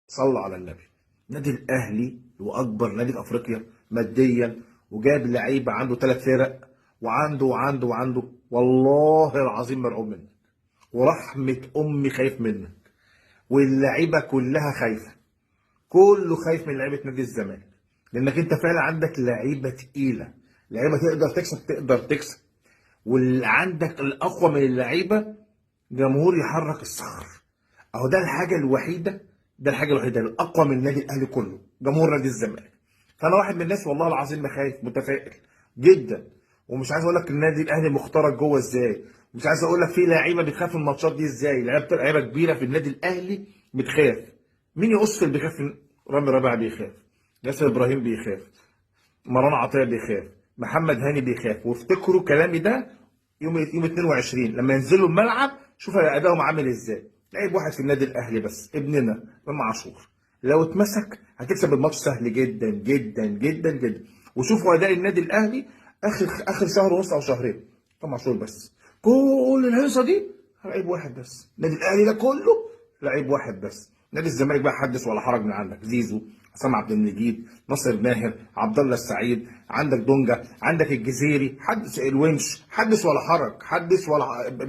صلى على النبي. نادي الاهلي هو اكبر نادي في افريقيا ماديا، وجاب لعيبه عنده 3 فرق، وعنده والله العظيم مرعوب منك، ورحمه امي خايف منك، واللعيبه كلها خايفه، كله خايف من لعيبه نادي الزمالك، لانك انت فعلا عندك لعيبه تقيله، لعيبه تقدر تكسب، واللي عندك الاقوى من اللعيبه جمهور يحرك الصخر. اهو ده الحاجه الوحيده الاقوى من النادي الاهلي كله، جمهور نادي الزمالك. فانا واحد من الناس والله العظيم خايف متفائل جدا، ومش عايز اقول لك النادي الاهلي مخترق جوه ازاي، مش عايز اقول لك في لعيبه بتخاف من الماتشات دي ازاي، لعيبه كبيره في النادي الاهلي بتخاف. مين يقصر بيخاف؟ رامي ربيعه بيخاف، ياسر ابراهيم بيخاف، مروان عطيه بيخاف، محمد هاني بيخاف. وافتكروا كلامي ده يوم 22 لما ينزلوا الملعب، شوف ادائهم عامل ازاي. لعيب واحد في النادي الاهلي بس، ابننا امام عاشور، لو اتمسك هتكسب الماتش سهل جدا جدا جدا جدا. وشوفوا اداء النادي الاهلي اخر شهر ونص او شهرين، امام عاشور بس. كل الهيصه دي لعيب واحد بس، النادي الاهلي ده كله لعيب واحد بس. نادي الزمالك بقى حدث ولا حرج، من عندك زيزو، حسام عبد المجيد، ناصر ماهر، عبد الله السعيد، عندك دونجا، عندك الجزيري، حدث الونش، حدث ولا حرج، حدث ولا